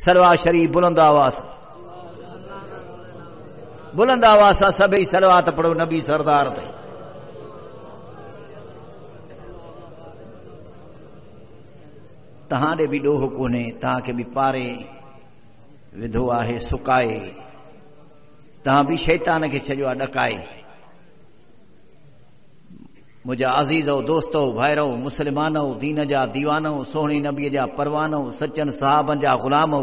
सलवा शरीफ बुलंद आवाज़ सां सभई सलवात पढ़ो नबी सरदार ते। तहां ॾे बि ॾोह कोन्हे, तव्हांखे बि पारे विधो आहे सुकाए, तव्हां बि शैतान खे छॾियो आहे ॾकाए। मुंहिंजा अज़ीज़ो दोस्तो भाइरो मुस्लमानो दीन जा दीवानो सोहिणे नबीअ जा परवानो सचनि सहाबनि जा ग़ुलामो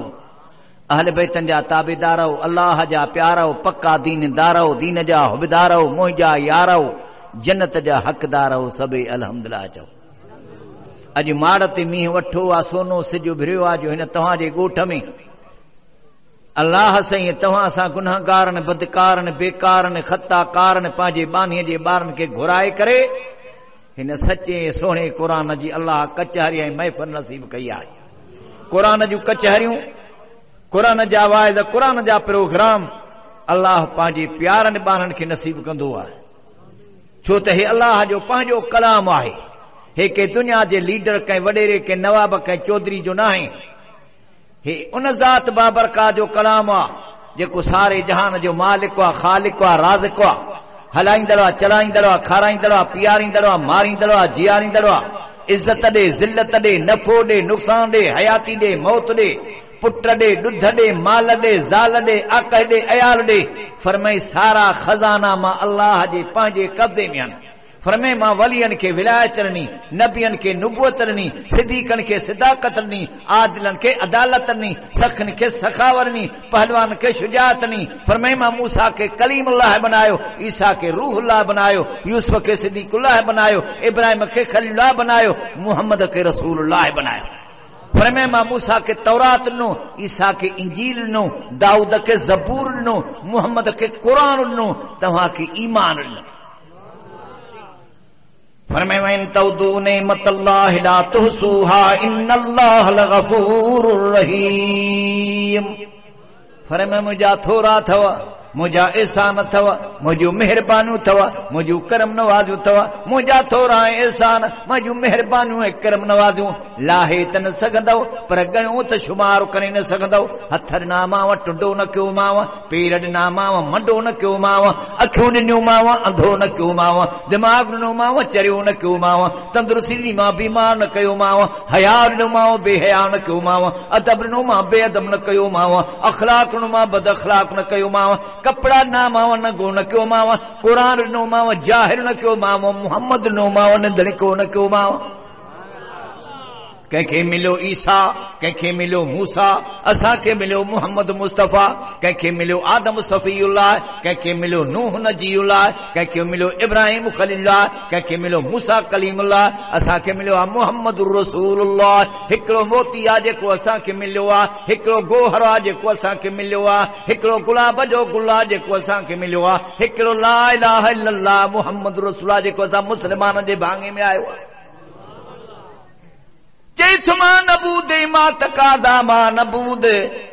अहल बैतनि जा ताबेदारो अल्लाह जा प्यारो पक्का दीनदारो दीन जा हुबदारो मुंहिंजा यारो जन्नत जा हक़दारो सभई अल्हम्दुलिल्लाह चओ। अॼु माड़ ते मींहुं वठो आहे सोनो सिज भिरियो आहे जो हिन तव्हांजे ॻोठ में अल्लाह साईं तव्हां सां गुनाहगारनि बदकारनि बेकारनि ख़ताकारनि पंहिंजे बानीअ जे ॿारनि खे घुराए करे हिन सचे सोणे क़ुरान जी अल्लाह कचहरी ऐं महफ़िल नसीब कई आहे। क़ुरान जूं कचहरियूं, क़ुरान जा वाइद, क़ुरान जा प्रोग्राम अल्लाह पंहिंजे प्यारनि ॿारनि खे नसीब कंदो आहे। छो त हे अल्लाह जो पंहिंजो कलाम आहे। हे के दुनिया जे लीडर कंहिं वॾेरे कंहिं नवाब कंहिं चौधरी जो न आहे। हे उन ज़ात बाबरका जो कलाम आहे जेको सारे जहान जो मालिक आहे, ख़ालिक आहे, राज़िक आहे, हलाईंदड़ आहे, चलाईंदड़ आहे, खाराईंदड़ आहे, पीआरींदड़ आहे, मारींदड़ आहे, जीआरींदड़ आहे, इज़त ॾे, ज़िल्लत ॾे, नफ़ो ॾे, नुक़सान ॾे, हयाती ॾे, मौत ॾे, पुट ॾे, ॾुध ॾे, माल ॾे, ज़ाल ॾे, आक़ह ॾे, अयाल ॾे। फरमाई सारा खज़ाना मां अल्लाह जे पंहिंजे कब्ज़े में आहिनि। फरमाए मां वलियनि खे विलायत ॾिनी, नबियनि खे नुबुवत ॾिनी, सिद्दीक़नि खे सिदाकत ॾिनी, आदिलनि खे अदालत ॾिनी, सखनि खे सखावत ॾिनी, पहलवान खे शुजाअत ॾिनी। फरमाए मां मूसा खे कलीमुल्लाह बनायो, ईसा खे रूहुल्लाह बनायो, यूसुफ खे सिद्दीक़ुल्लाह बनायो, इब्राहिम खे खलीलुल्लाह बनायो, मुहम्मद खे रसूलुल्लाह बनायो। फरमाए मां मूसा खे तौरात ॾिनो, ईसा खे इंजील ॾिनो, दाऊद खे ज़बूर ॾिनो, मुहम्मद खे क़ुरान ॾिनो, तव्हांखे ईमान ॾिनो। फरमाए वइन तौदू नेमतल्लाहि ला तुहसूहा इन्नल्लाह लगफूरुर रहीम। फरमाए मुंहिंजा थोरा अथव, मुंहिंजा एहसान अथव, मुंहिंजूं महिरबानियूं अथव, मुंहिंजूं करम नवाज़ियूं अथव, मुंहिंजा थोरा एहसान, मुंहिंजूं महिरबानियूं ऐं करम नवाज़ियूं लाहे त न सघंदव, पर ॻणियो त शुमार करे न सघंदव। हथ ॾिना मांव टुंडो न कयो मांव, पेर ॾिना मांव मंडो न कयो मांव, अखियूं ॾिनियूं मांव अंधो न कयो मांव, दिमाग़ ॾिनो मांव चरियो न कयो मांव, तंदुरुस्ती ॾिनी मां बीमार न कयो मांव, हया ॾिनो मांव बेहया न कयो मांव, अदब ॾिनो मां बेअदब न कयो मांव, अख़लाक ॾिनो मां बद अख़लाक न कयो मांव, कपड़ा ना माव न गो न कयो माव, कुरान ॾिनो माव जाहिर न कयो माव, मुहम्मद ॾिनो माव निंदड़िको न कयो माव। कंहिंखे मिलियो ईसा, कंहिंखे मिलियो मूसा, असांखे मिलियो मुहम्मद मुस्तफ़ा, कंहिंखे मिलियो आदम सफ़ीउल्लाह, कंहिंखे मिलियो नूह नजीउल्लाह, कंहिंखे मिलियो इब्राहिम खलीलुल्लाह, कंहिंखे मिलियो मूसा कलीमुल्लाह, असांखे मिलियो आहे मुहम्मद रसूलुल्लाह। हिकिड़ो मोती आहे जेको असांखे मिलियो आहे, हिकिड़ो गोहर आहे जेको असांखे मिलियो आहे, हिकिड़ो गुलाब जो गुल आहे जेको असांखे मिलियो आहे, हिकिड़ो ला इलाहा इल्लल्लाह मुहम्मद रसूलुल्लाह जेको असां मुस्लमाननि जे भाङे में आयो आहे। चेथ मां नबूद मां तकादा मां नबूद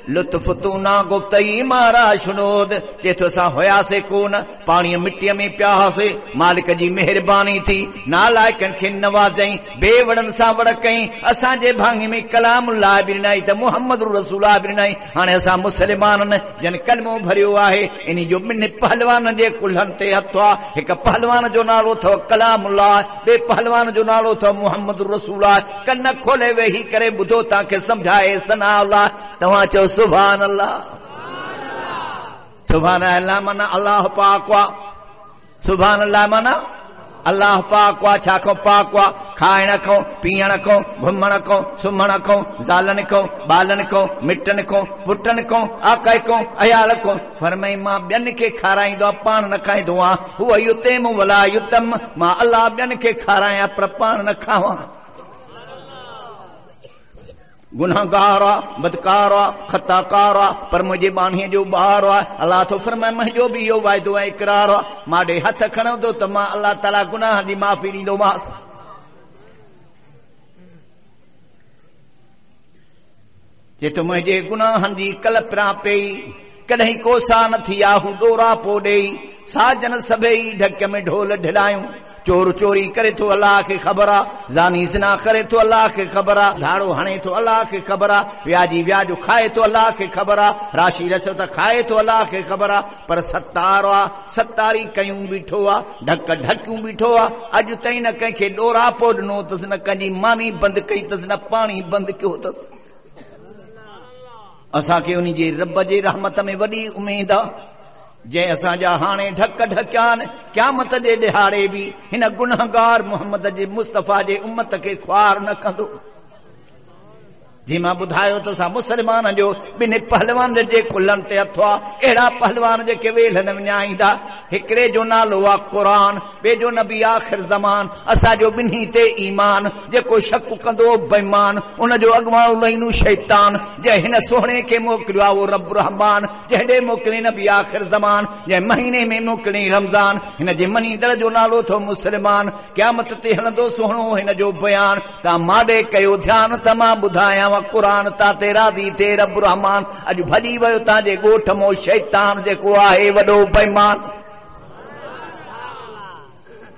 लुत्फ तू ना गुफ्तई मारा शुनोद। चेथो असां हुयासीं कोन, पाणीअ मिटीअ में पिया हुआसीं, मालिक जी महिरबानी थी, नालाइकनि खे नवाज़ई, बेवड़नि सां वड़ कई, असांजे भाङे में कलाम लाइ बि ॾिनई त मुहम्मद रसूलुल्लाह बि ॾिनई। हाणे असां मुस्लमाननि जन कलमो भरियो आहे, इन जो ॿिनि पहलवान जे कुल्हनि ते हथु आहे। हिकु पहलवान जो नालो अथव कलामुल्लाह, ॿिए पहलवान जो नालो अथव मुहम्मद रसूलुल्लाह। कन खोले वेही करे ॿुधो, तव्हांखे सम्झाए सना अल्लाह। तव्हां चओ सुभान अल्लाह। सुभान अल्लाह माना अल्लाह पाक वा, सुभान अल्लाह माना अल्लाह पाक वा। छा को पाक वा? खाइण को, पीअण को, घुमण को, सुम्हण को, ज़ालनि को, ॿालनि को, मिटनि को, पुटनि को, आक़ाए को, अयाल को। फरमाई मां ॿियनि खे खाराईंदो आहियां, पाण न खाईंदो आहियां। हुअ युतम वला युतम, मां अल्लाह ॿियनि खे खारायां पर पाण न खावां। गुनाहगार आहे, बदकार आहे, ख़ताकार आहे, पर मुंहिंजे बाणीअ जो ॿार आहे। अलाह थो फरमाए मुंहिंजो बि इहो वाइदो ऐं इक़रार आहे, मां ॾे हथ खणंदो त मां अलाह ताला गुनाह जी माफ़ी ॾींदोमांसि। चए थो मुंहिंजे गुनाहनि जी कलपरा पई, कॾहिं कोसा न थी आहू ॾोरा पो ॾेई, साजन सभई ढक में ढोल ढिलायूं, चोर चोरी करे तो अल्लाह खे ख़बर आहे, ज़ानी ज़िना करे तो अल्लाह खे ख़बर आहे, धाड़ो हणे तो अल्लाह खे ख़बर आहे, व्याजी व्याज खाए तो अल्लाह खे ख़बर आहे, राशि रसो त खाए तो अल्लाह खे ख़बर आहे। पर सत्तार आहे, सत्तारी कयूं बीठो आहे, ढक ढकियूं बीठो आहे। अॼु ताईं न कंहिंखे ॾोरापो ॾिनो अथसि, न कंहिंजी मानी बंदि कई अथसि, न पाणी बंदि कयो अथसि। असांखे उन जे रब जे रहमत में वॾी उमेद आहे, जंहिं असांजा हाणे ढक ढकिया आहिनि, क़यामत जे ॾिहाड़े बि हिन गुनहगार मुहम्मद जे मुस्तफ़ा जे उम्मत खे ख्वार न कंदो। जी मां ॿुधायो त असां मुस्लमान जो ॿिनि पहलवान जे कुल्हनि ते हथु आहे, अहिड़ा पहलवान जेके वेल न विञाईंदा। हिकिड़े जो नालो आहे क़ुरान, ॿिए जो नबी आख़िर ज़मान। असांजो ॿिन्ही ते ईमान, जेको शक कंदो बेईमान, उनजो अॻुवाणो लहींदो शैतान। जंहिं हिन सोहणे खे मोकिलियो आहे उहो रब रहमान, जंहिं ॾे मोकिले नबी आख़िर ज़मान, जंहिं महीने में मोकिले रमज़ान। हिन जे मञींदड़ जो नालो थो मुस्लमान। क़यामत ते हलंदो सुहिणो हिन जो बयान। तव्हां माॾे कयो ध्यानु त मां ॿुधायां क़ुरान ता ते राज़ी थे रब रहमान। अॼु भॼी वियो तव्हांजे ॻोठ मो शैतान, जेको आहे वॾो बेईमान।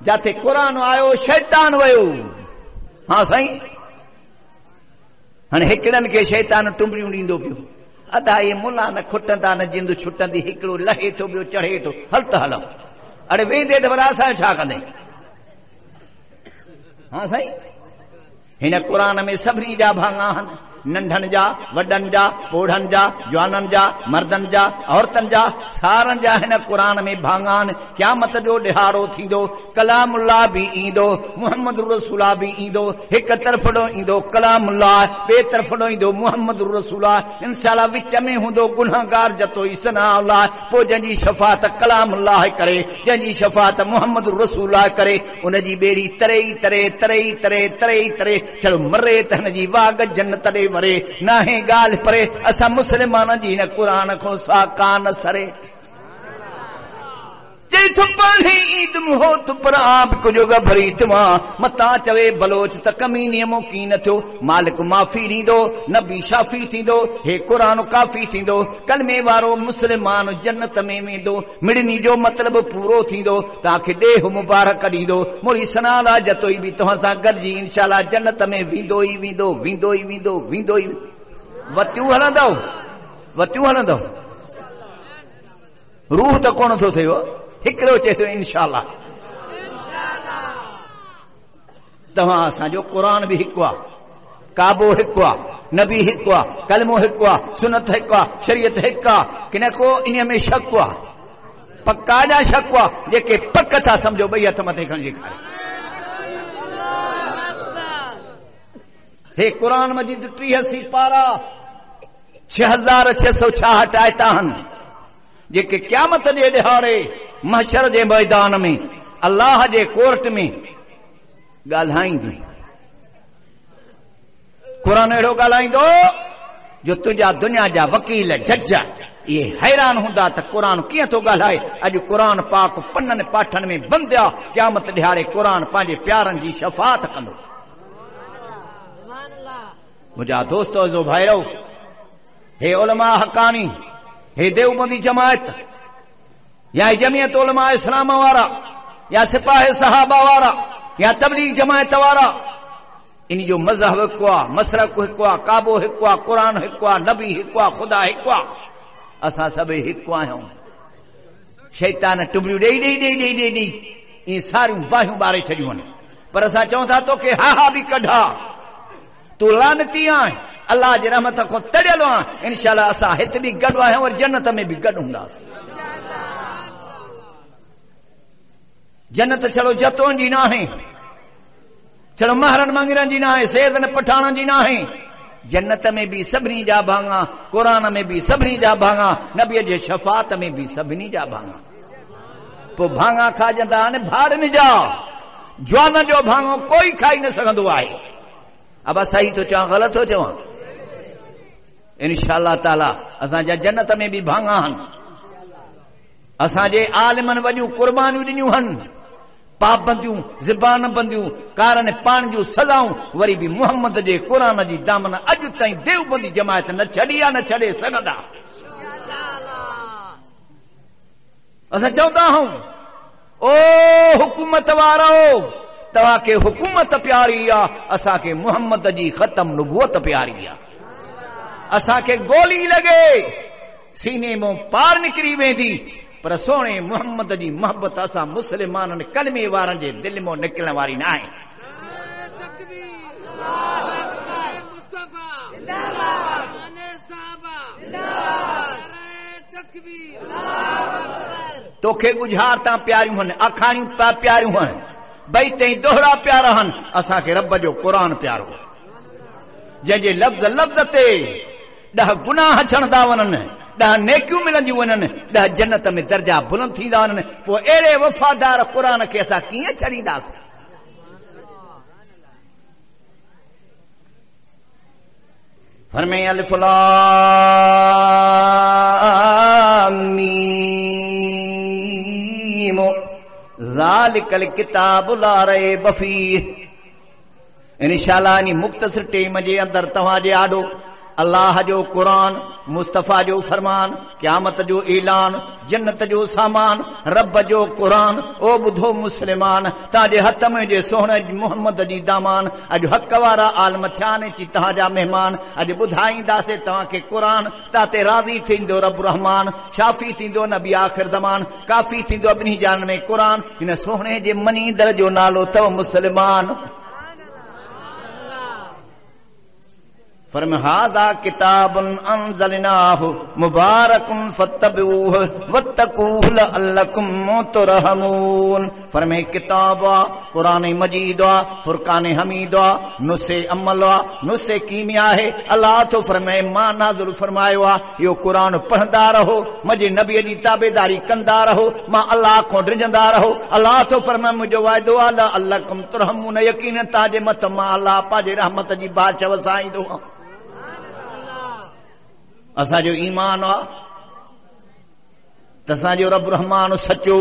जिथे क़ुरान आयो शैतान वियो। हा साईं, हाणे हिकिड़नि खे शैतान टुंबड़ियूं ॾींदो पियो। अदा इहे मुला न खुटंदा, न जिंद छुटंदी, हिकिड़ो लहे थो ॿियो चढ़े थो, हल त हलूं। अड़े वेंदे त भला असां छा कंदे? हा साईं, हिन क़ुरान में सभिनी जा भाङा आहिनि, नंढनि जा, वॾनि जा, ॿोढ़नि जा, जवाननि जा, मर्दनि जा, औरतनि जा, सारनि जा हिन क़ुरान में भाङा आहिनि। क़यामत जो ॾिहाड़ो थींदो, कलामुल्लाह बि ईंदो, मुहम्मद रसूला बि ईंदो। हिकु तरफ़ड़ो ईंदो कलामुल्लाह, ॿिए तरफ़ड़ो ईंदो मुहम्मद रसूला। इंशाअल्लाह विच में हूंदो गुनहगार जतो ई सनाउल्लाह। पोइ जंहिंजी शफ़ाअत कलामुल्लाह करे, जंहिंजी शफ़ाअत मुहम्मद रसूला करे, उनजी ॿेड़ी तरे ई तरे तरे ई तरे तरे ई तरे चलो मरे त हिन जी वाग जन्नत ॾे वरे। नाहे ॻाल्हि परे, असां मुस्लमान जी हिन क़ुरान खां सा कान सरे। चई थो पढ़ी ईद हो तो पर आप कुझु गभरी तव्हां मता चवे बलोच त कमीनीअ मो की न थियो। मालिक माफ़ी ॾींदो, नबी शाफ़ी थींदो, हे क़ुरान काफ़ी थींदो। कलमे वारो मुस्लमान जन्नत में वेंदो, मिड़नी जो मतिलबु पूरो थींदो, तव्हांखे ॾेह मुबारक ॾींदो। मुड़ी सनाला जतोई बि तव्हां सां गॾिजी इंशाअल्लाह जन्नत में वेंदो ई वेंदो, वेंदो ई वेंदो, वेंदो ई। वतियूं हलंदव, वतियूं हलंदव, रूह त कोन थो थिए। हिकिड़ो चए थो इंशाअल्लाह। तव्हां असांजो क़ुरान बि हिकु आहे, काबो हिकु आहे, नबी हिकु आहे, कलमो हिकु आहे, सुनत हिकु आहे, शरीयत हिकु आहे। किन को इन में शक आहे, पक्का जा शक आहे, जेके पक था सम्झो ॿई हथ मथे खणी ॾेखारे। हे क़ुरान मजीद 83 पारा 6666 आयता आहिनि, जेके क़यामत जे ॾिहाड़े महशर जे मैदान में अल्लाह जे कोर्ट में ॻाल्हाईंदो। क़ुरान अहिड़ो ॻाल्हाईंदो जो तुंहिंजा दुनिया जा वकील जज इहे हैरान हूंदा त क़ुरान कीअं थो ॻाल्हाए। अॼु क़ुरान पाक पन्ननि पाठनि में बंदि आहे। क़यामत ॾिहाड़े क़ुरान पंहिंजे प्यारनि जी शफ़ाअत कंदो। मुंहिंजा दोस्तो जो भाइरो, हे उलमा हक़ानी, हे देवबंदी जमायत, या जमियत उलमा इस्लाम वारा, या सिपाही सहाबा वारा, या तबलीग जमायत वारा, इन जो मज़हब हिकु आहे, मसरक हिकु आहे, काबो हिकु आहे, क़ुरान हिकु आहे, नबी हिकु आहे, ख़ुदा हिकु आहे। असां सभई हिकु आहियूं। शैतान टुबड़ियूं ॾेई ॾेई ॾेई ॾेई ॾेई ॾेई ईअं सारियूं बाहियूं ॿारे छॾियूं आहिनि। पर असां चऊं था तोखे हा हा बि कढा, तूं लानती आहीं, अल्लाह जे रहमत खां तड़ियल आहे। इंशाअल्लाह असां हिते बि गॾु आहियूं और जन्नत में बि गॾु हूंदासीं। जन्नत छड़ो जतों जी न आहे, छड़ो महरन मंगरन जी न आहे, सैदन पठाणन जी न आहे। जन्नत में भी सभिनी जा भाङा, क़ुरान में भी सभिनी जा भाङा, नबीअ जे शफ़ाअत में भी सभिनी जा भाङा। पोइ भाङा खाजंदा आहिनि भाड़नि जा, जवान जो भाङो कोई खाई न सघंदो आहे। अब सही तो चवां ग़लति थो चवां? इंशाअल्लाह ताला असांजा जन्नत में भी भाङा आहिनि। असांजे आलिमनि वॾियूं क़ुर्बानियूं ॾिनियूं आहिनि, पाबंदियूं, ज़बान बंदियूं, कारण पाण जूं सज़ाऊं, वरी बि मुहम्मद जे क़ुरान जी दामन अॼु ताईं देवबंदी जमायत न छॾी आहे, न छॾे सघंदा। असां चवंदा आहियूं ओ हुकूमत वारो तव्हां खे हुकूमत प्यारी आहे, असां खे मुहम्मद जी ख़तम नुबुवत प्यारी आहे। असां खे गोली लॻे सीने मां पार निकिरी वेंदी, पर सोणे मुहम्मद जी मोहब्बत असां मुस्लमाननि कलमे वारनि जे दिलि मां निकिरण वारी न आहे। तोखे गुझार तां प्यारियूं आहिनि, अखाणियूं प्यारियूं आहिनि, भई तई दोहरा प्यारा आहिनि। असांखे रब जो क़ुरान प्यारो, जंहिंजे लफ़्ज़ लफ़्ज़ ते 10 गुनाह छणंदा वञनि, 10 नेकियूं मिलंदियूं वञनि, 10 जन्नत में दर्जा बुलंद थींदा वञनि। पोइ अहिड़े वफ़ादार क़ुरान खे असां कीअं छॾींदासीं? फरमाए अलिफ लाम मीम ज़ालिकल किताबु ला रैब फ़ीह। इंशाअल्लाह इन मुख़्तसर टेम जे अंदरि तव्हांजे आॾो अल्लाह जो क़ुरान, मुस्तफ़ा जो फरमान, क़यामत जो ऐलान, जन्नत जो सामान, रब जो क़ुरान। ओ ॿुधो मुस्लमान, तव्हांजे हथ में जे सोहणे मुहम्मद जी दामान। अॼु हक़ वारा आलम थिया आहिनि अची तव्हांजा महिमान। अॼु ॿुधाईंदासीं तव्हांखे क़ुरान, ताते राज़ी थींदो रब रहमान, शाफ़ी थींदो नबी आख़िर ज़मान, काफ़ी थींदो ॿिन्ही जान में क़ुरान। हिन सोहणे जे मनींदड़ जो नालो अथव मुस्लमान। फरमाया हाज़ा किताबुन अंज़लनाहु मुबारकुन फत्तबिऊहु वत्तकूहु लअल्लकुम तुरहमून। फरमाया किताब क़ुरान मजीद फुरकान हमीद नुस्खे अमल नुस्खे कीमिया है। अल्लाह तो फरमाए मां नाज़िल फरमायो यो क़ुरान पढ़ंदा रहो, मुंहिंजे नबी जी ताबेदारी कंदा रहो, मां अल्लाह को डिजंदा रहो। अल्लाह तो फरमाए मुंहिंजो वाइदो आहे लअल्लकुम तुरहमून, यकीन तव्हांजे मथ मां अल्लाह पंहिंजे रहमत जी बारिश वसाईंदो। असांजो ईमान आहे त असांजो रब रहमान सचो,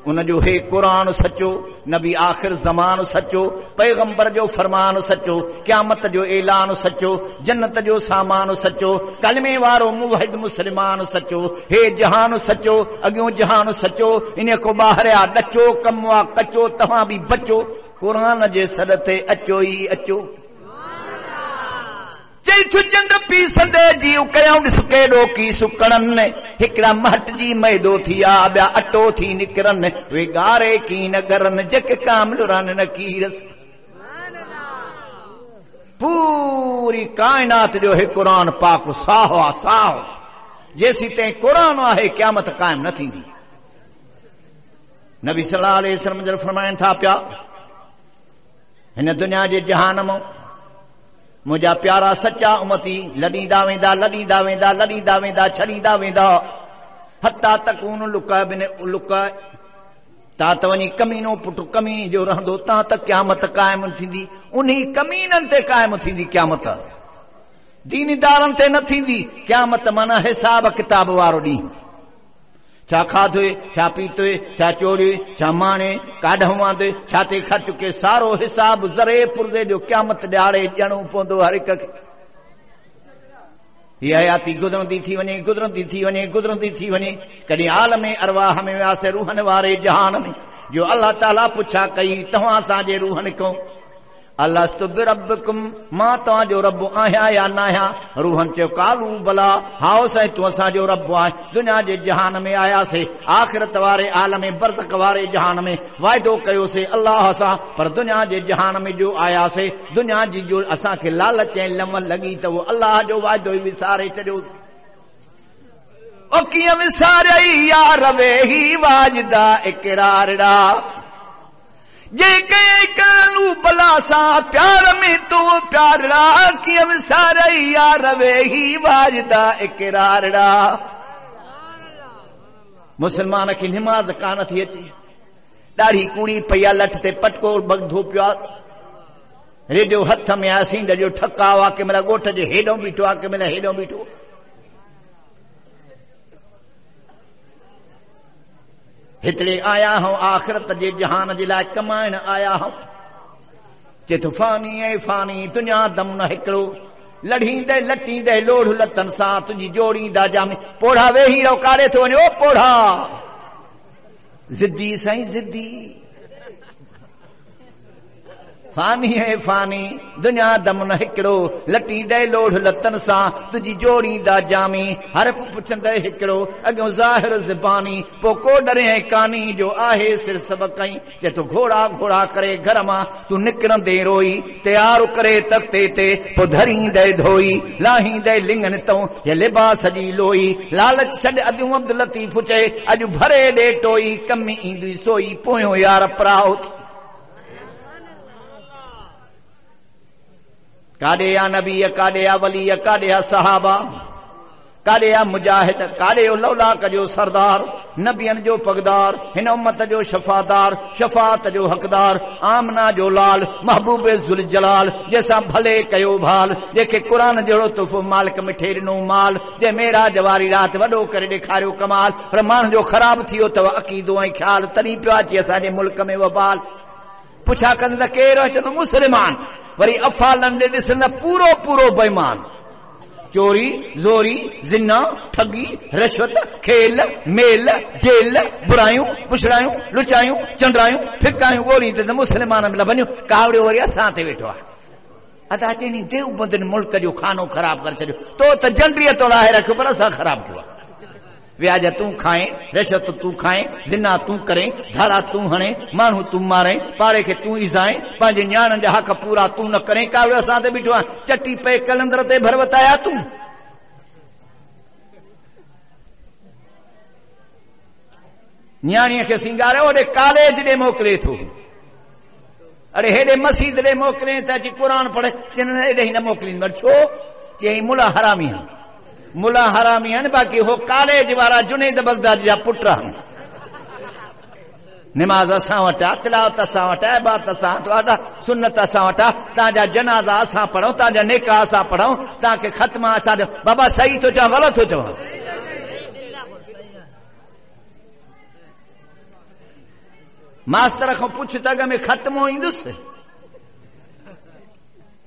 उनजो हे क़ुरान सचो, नबी आख़िर ज़मान सचो, पैगंबर जो फरमान सचो, क़यामत जो ऐलान सचो, जन्नत जो सामान सचो, कलमे वारो मुवहिद मुस्लमान सचो, हे जहान सचो, अॻियों जहान सचो, इन को ॿाहिरि आहे ॾचो कमु आहे कचो, तव्हां बि बचो, क़ुरान जे सॾ ते अचो ई अचो। चई छुजंद पीसंदे जी कयूं ॾिस केॾो की सुकड़नि, हिकिड़ा महट जी मैदो थी आ, ॿिया अटो थी निकिरनि, वे ॻारे की न गरनि जेके कामिल रहनि न कीरस। पूरी काइनात जो हे क़ुरान पाक साहो आहे, साहो। जेसी ताईं क़ुरान आहे क़यामत क़ाइम न थींदी। नबी सल्लल्लाहु अलैहि वसल्लम जन फरमाइनि था पिया, हिन दुनिया जे जहान मां मुंहिंजा प्यारा सचा उमती लॾींदा वेंदा, लॾींदा वेंदा, लॾींदा वेंदा, छॾींदा वेंदा, हता तकून लुका बिन लुका, ता त वञी कमीनो पुटु कमी जो रहंदो, ता त क़यामत क़ाइम थींदी। उन्ही कमीननि ते क़ाइम थींदी क़यामत, दीनदारनि ते न थींदी क़यामत। माना हिसाब किताब वारो ॾींहुं, छा खाधो, छा पीतो, छा चोरी, छा माणे, काॾहं वांदे, छा ते ख़र्च के, सारो हिसाब ज़रे पुर्ज़े जो क़यामत ॾियारे ॾियणो पवंदो हर हिक खे। हीअ हयाती गुज़रंदी थी वञे, गुज़रंदी थी वञे, गुज़रंदी थी वञे। कॾहिं आलम अरवाह में वियासीं, रूहनि वारे जहान में, जो अल्लाह ताला पुछा कई तव्हां असांजे रूहनि खां अलस्तु बिरब्बिकुम, मां तव्हांजो रब आहियां या न आहियां? रूहनि चयो कालू भला, हाओ साईं तूं असांजो रब आहे। दुनिया जे जहान में आयासीं, आख़िरत वारे आलम में बरज़ख वारे जहान में वाइदो कयोसीं अल्लाह सां, पर दुनिया जे जहान में जो आयासीं, दुनिया जी जो असांखे लालच ऐं लम लॻी त उहो अल्लाह जो वाइदो ई विसारे छॾियोसीं। ओ कीअं विसारियई यार वे ही वाजदा इकरारड़ा, जेके कालू भला सा प्यार में तू प्यारड़ा, कीअं विसारई यार वे ही वाजदा इकरारड़ा। मुसलमान खे निमाज़ कान थी अचे, ॾाढी कूड़ी पई आहे, लठ ते पटको बगधो पियो आहे, रेडियो हथ में आहे, सींड जो ठकाव आहे, कंहिं महिल ॻोठ जे हेॾो बीठो आहे, कंहिं महिल हेॾो बीठो। हितड़े आया हूं आख़िरत जे जहान जे लाइ कमाइण आया हूं। चए थो फानी ऐं फानी दुनिया दम न हिकिड़ो, लड़ींदे लटींदे लोढ़ लतनि सां तुंहिंजी जोड़ींदा जामे। पोढ़ा वेही रहो, काॾे थो वञो पोढ़ा, जिद्दी साईं जिद्दी फानी है फानी दुनिया दमन हिकड़ो लटी दे लोढ़ लतन सा तुझी जोड़ी दा जामी हर पुछंदे हिकड़ो अगो ज़ाहिर ज़बानी पो को डरे है कानी जो आहे सिर सब कई जे तू घोड़ा घोड़ा करे घर मां तू निकरंदे रोई तैयार करे तख्ते ते पो धरी दे धोई लाही दे लिंगन तो ये लिबास जी लोई लालच छड़ अदू अब्दुल लतीफ चे अज भरे दे टोई कमी इंदी सोई पोयो यार प्राओ काडे या नबी काडे या वली काडे या सहाबा काडे या मुजाहिद काडे यो लौलाक जो सरदार नबियन जो पगदार हिन उम्मत जो शफादार शफात जो हकदार आमना जो लाल महबूब जुल जलाल जैसा भले कयो भाल जेके कुरान जड़ो तुफो मालिक मिठे ॾिनो माल जे मेरा जवारी रात वडो करे ॾेखारियो कमाल पर माण्हू जो ख़राब थियो तव अक़ीदो ऐं ख्याल तॾहिं पियो अचे असांजे मुल्क में वबाल पुछा कंदे त केरु चवंदो मुस्लमान वरी अफ़ालन ॾे ॾिस न पूरो पूरो बेईमान चोरी ज़ोरी ज़िना ठगी रिश्वत खेल मेल जेल बुरायूं पुछड़ायूं लुचायूं चंडरायूं फिकायूं ॻोल्हियूं त मुस्लमान में वञूं कावड़ियो वरी असां ते वेठो आहे असां चईं देवबंदनि मुल्क जो खानो ख़राब करे छॾियो तो त जंडरीअ तो लाहे रखियो पर असां ख़राब कयो आहे व्याज तू खाए रिश्वत तू खाए जिना तू करे धाड़ा तू हणे माण्हू तू मारे पाड़े के तू ईज़ाए पंहिंजे न्याणनि जा हक़ पूरा तू न करे कावड़ियो असां ते बीठो आहे चटी पे कलंदर ते भर वताया तू न्याणीअ खे सिंगारे ओॾे कॉलेज ॾे मोकिले थो अरे हेॾे मस्जिद ॾे मोकिले त अची क़ुर पढ़े चवनि हेॾे ही न मोकिलींदो छो चई मुला हरामी आहिनि मुला हरामी आहिनि बाक़ी हो कॉलेज वारा जुनैद बगदादी जा पुट आहिनि निमाज़ असां वटि आहे तिलावत असां वटि आहे इबादत असां वटि आहे सुन्नत असां वटि आहे तव्हांजा जनाज़ा असां पढ़ूं तव्हांजा निकाह असां पढ़ूं तव्हांखे ख़त्म असां बाबा सही थो चवां ग़लति थो चवां मास्तर खां पुछ त अॻ में ख़त्मो ईंदुसि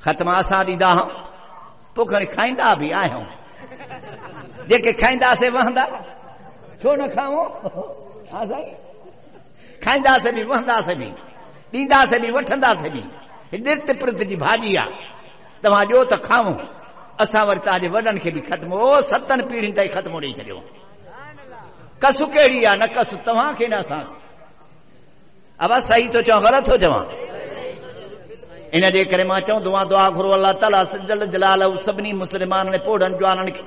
ख़त्म असां ॾींदा आहियूं पोइ खणी खाईंदा बि आहियूं जेके खाईंदासीं वहंदा छो न खाऊं हा साईं खाईंदासीं बि वहंदासीं बि ॾींदासीं बि वठंदासीं बि ॾित पिरत जी भाॼी आहे तव्हां ॾियो त खाऊं असां वरी तव्हांजे वॾनि खे बि ख़त्मो 7 पीढ़ियुनि ताईं ख़त्मो ॾेई छॾियो कसु कहिड़ी आहे न कसु तव्हांखे न असां अब सही थो चवां ग़लति थो चवां इन जे करे मां चऊं दुआ घुरो अल्लाह ताला जल जलाल सभिनी मुस्लमाननि पोढ़नि जवाननि खे